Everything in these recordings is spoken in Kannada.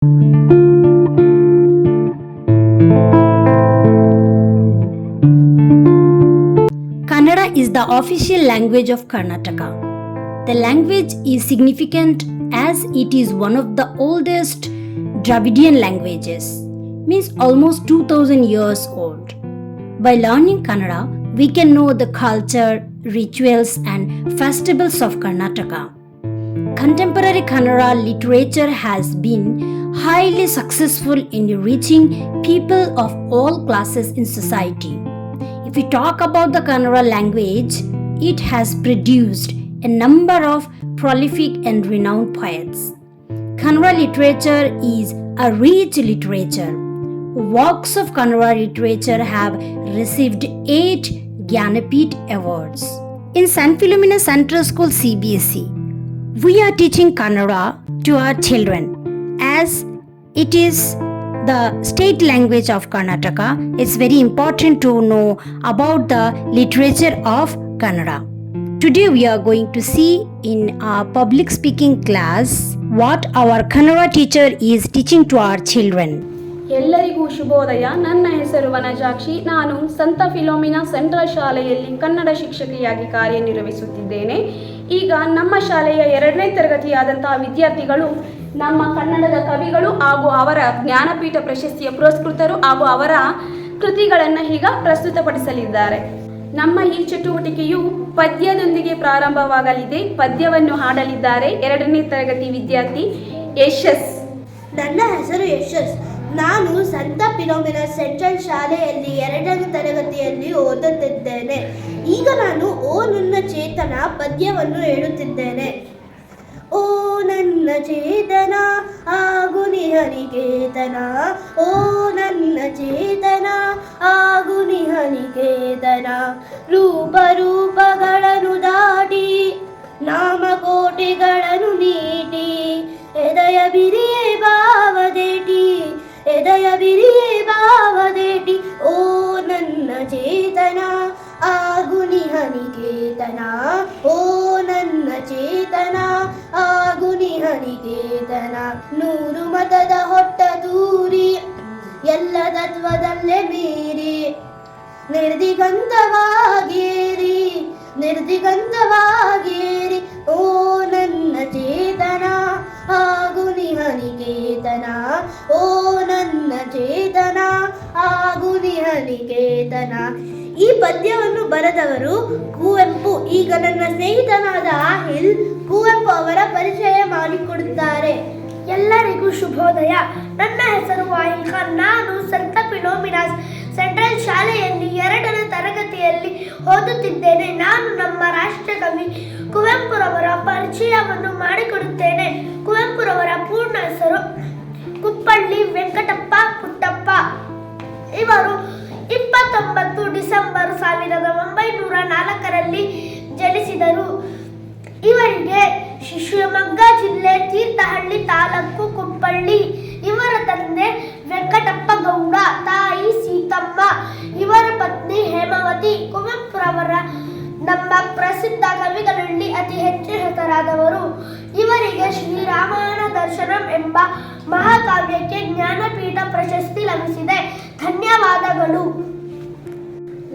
Kannada is the official language of Karnataka. The language is significant as it is one of the oldest Dravidian languages, means almost 2000 years old. By learning Kannada, we can know the culture, rituals, and festivals of Karnataka. Contemporary Kannada literature has been highly successful in reaching people of all classes in society. If we talk about the Kannada language, it has produced a number of prolific and renowned poets. Kannada literature is a rich literature. Works of Kannada literature have received 8 Jnanapith Awards. In St. Philomena Central School CBSE, we are teaching Kannada to our children as it is the state language of Karnataka. It's very important to know about the literature of Kannada. Today we are going to see in our public speaking class what our Kannada teacher is teaching to our children. ಎಲ್ಲರಿಗೂ ಶುಭೋದಯ. ನನ್ನ ಹೆಸರು ವನಜಾಕ್ಷಿ. ನಾನು ಸಂತ ಫಿಲೋಮಿನಾ ಸೆಂಟ್ರಲ್ ಶಾಲೆಯಲ್ಲಿ ಕನ್ನಡ ಶಿಕ್ಷಕಿಯಾಗಿ ಕಾರ್ಯನಿರ್ವಹಿಸುತ್ತಿದ್ದೇನೆ. ಈಗ ನಮ್ಮ ಶಾಲೆಯ 2ನೇ ತರಗತಿಯಾದಂತಹ ವಿದ್ಯಾರ್ಥಿಗಳು ನಮ್ಮ ಕನ್ನಡದ ಕವಿಗಳು ಹಾಗೂ ಅವರ ಜ್ಞಾನಪೀಠ ಪ್ರಶಸ್ತಿಯ ಪುರಸ್ಕೃತರು ಹಾಗೂ ಅವರ ಕೃತಿಗಳನ್ನು ಈಗ ಪ್ರಸ್ತುತಪಡಿಸಲಿದ್ದಾರೆ. ನಮ್ಮ ಈ ಚಟುವಟಿಕೆಯು ಪದ್ಯದೊಂದಿಗೆ ಪ್ರಾರಂಭವಾಗಲಿದೆ. ಪದ್ಯವನ್ನು ಹಾಡಲಿದ್ದಾರೆ 2ನೇ ತರಗತಿ ವಿದ್ಯಾರ್ಥಿ ಯಶಸ್. ನನ್ನ ಹೆಸರು ಯಶಸ್. ನಾನು ಸಂತ ಫಿಲೋಮಿನಾ ಸೆಂಟ್ರಲ್ ಶಾಲೆಯಲ್ಲಿ 2ನೇ ತರಗತಿಯಲ್ಲಿ ಓದುತ್ತಿದ್ದೇನೆ. ಈಗ ನಾನು ಓ ನನ್ನ ಚೇತನ ಪದ್ಯವನ್ನು ಹೇಳುತ್ತಿದ್ದೇನೆ. ಓ ನನ್ನ ಚೇತನ ಆಗು ನಿಹನಿಕೇತನ, ಓ ನನ್ನ ಚೇತನ ಆಗು ನಿಹನಿಕೇತನ. ರೂಪ ರೂಪಗಳನ್ನು ದಾಟಿ ನಾಮಕೋಟಿಗಳನ್ನು ನೀಟಿ ಎದೆಯ ಬಿರಿಯೇ ಭಾವದೇಟಿ, ಎದೆಯ ಬಿರಿಯೇ ಭಾವದೇಟಿ. ಓ ನನ್ನ ಚೇತನ ಆಗು ನಿಹನಿಕೇತನ, ಓ ನನ್ನ ಚೇತನ ಆಗು ನಿಹನಿಕೇತನ. 100 ಮತದ ಹೊಟ್ಟ ದೂರಿ ಎಲ್ಲ ತತ್ವದಲ್ಲೇ ಮೀರಿ ನಿರ್ದಿಗಂತವಾಗೇರಿ, ನಿರ್ದಿಗಂತವಾಗೇರಿ. ಓ ನನ್ನ ಚೇತನ ಆಗು ನಿಹನಿಕೇತನ, ಓ ನನ್ನ ಚೇತನ ಆಗು ನಿಹನಿಕೇತನ. ಈ ಪದ್ಯವನ್ನು ಬರೆದವರು ಕುವೆಂಪು. ಈಗ ನನ್ನ ಸ್ನೇಹಿತನಾದ ಆಹಿಲ್ ಕುವೆಂಪು ಅವರ ಪರಿಚಯ ಮಾಡಿಕೊಡುತ್ತಾರೆ. ಎಲ್ಲರಿಗೂ ಶುಭೋದಯ. ನನ್ನ ಹೆಸರು ಆಹಿಲ್ ಖಾನ್. ನಾನು ಸಂತ ಫಿಲೋಮಿನಾಸ್ ಸೆಂಟ್ರಲ್ ಶಾಲೆಯಲ್ಲಿ 2ನೇ ತರಗತಿಯಲ್ಲಿ ಓದುತ್ತಿದ್ದೇನೆ. ನಾನು ನಮ್ಮ ರಾಷ್ಟ್ರಕವಿ ಕುವೆಂಪುರವರ ಪರಿಚಯವನ್ನು ಮಾಡಿಕೊಡುತ್ತೇನೆ. ಕುವೆಂಪುರವರ ಪೂರ್ಣ ಹೆಸರು ಕುಪ್ಪಳ್ಳಿ ವೆಂಕಟಪ್ಪ ಪುಟ್ಟಪ್ಪ. ಇವರು 29 ಡಿಸೆಂಬರ್ 1904ರಲ್ಲಿ ಜನಿಸಿದರು. ಇವರಿಗೆ ಶಿವಮೊಗ್ಗ ಜಿಲ್ಲೆ ತೀರ್ಥಹಳ್ಳಿ ತಾಲೂಕು ಕುಪ್ಪಳ್ಳಿ. ಇವರ ತಂದೆ ವೆಂಕಟಪ್ಪ ಗೌಡ, ತಾಯಿ ಸೀತಮ್ಮ, ಇವರ ಪತ್ನಿ ಹೇಮಾವತಿ. ಕುವೆಂಪುರವರ ನಮ್ಮ ಪ್ರಸಿದ್ಧ ಕವಿಗಳಲ್ಲಿ ಅತಿ ಹೆಚ್ಚು ಹೆಸರಾದವರು. ಇವರಿಗೆ ಶ್ರೀರಾಮಾಯಣ ದರ್ಶನಂ ಎಂಬ ಮಹಾಕಾವ್ಯಕ್ಕೆ ಜ್ಞಾನಪೀಠ ಪ್ರಶಸ್ತಿ ಲಭಿಸಿದೆ. ಧನ್ಯವಾದಗಳು.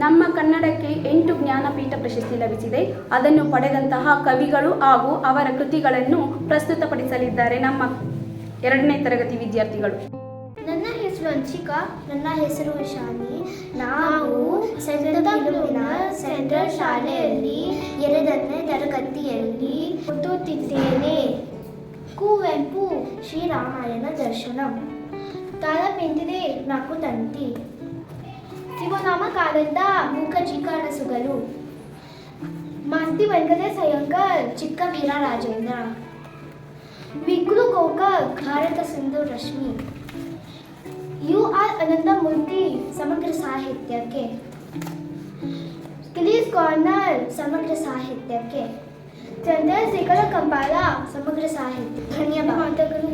ನಮ್ಮ ಕನ್ನಡಕ್ಕೆ 8 ಜ್ಞಾನಪೀಠ ಪ್ರಶಸ್ತಿ ಲಭಿಸಿದೆ. ಅದನ್ನು ಪಡೆದಂತಹ ಕವಿಗಳು ಹಾಗೂ ಅವರ ಕೃತಿಗಳನ್ನು ಪ್ರಸ್ತುತಪಡಿಸಲಿದ್ದಾರೆ ನಮ್ಮ 2ನೇ ತರಗತಿ ವಿದ್ಯಾರ್ಥಿಗಳು. ನನ್ನ ಹೆಸರು ಅಂಶಿಕಾ. ನನ್ನ ಹೆಸರು ವಿಶಾಲಿ. ನಾವು ಸಂತ ಫಿಲೋಮಿನಾ ಸೆಂಟ್ರಲ್ ಶಾಲೆಯಲ್ಲಿ 2ನೇ ತರಗತಿಯಲ್ಲಿ ಓದುತ್ತಿದ್ದೇನೆ. ಕುವೆಂಪು ಶ್ರೀರಾಮಾಯಣ ದರ್ಶನಂ. ತಾಳಮೆಂದಿದೆ 4 ತಂತಿ, ಶಿವನಾಮ ಕಾಲದ ಮೂಕಜಿ ಕಾಣಸುಗಲು. ಮಾಸ್ತಿ ವೆಂಕಟೇಶ ಅಯ್ಯಂಗಾರ್ ಚಿಕ್ಕ ವೀರ ರಾಜೇಂದ್ರ. ವಿಗ್ಲು ಗೋಕಾಕ್ ಭಾರತ ಸಿಂಧು ರಶ್ಮಿ. UR ಅನಂತಮೂರ್ತಿ ಸಮಗ್ರ ಸಾಹಿತ್ಯಕ್ಕೆ. ಗಿರೀಶ್ ಕಾರ್ನಾಡ್ ಸಮಗ್ರ ಸಾಹಿತ್ಯಕ್ಕೆ. ಚಂದ್ರಶೇಖರ ಕಂಬಾಲ ಸಮಗ್ರ ಸಾಹಿತ್ಯ. ಧನ್ಯವಾದಗಳು.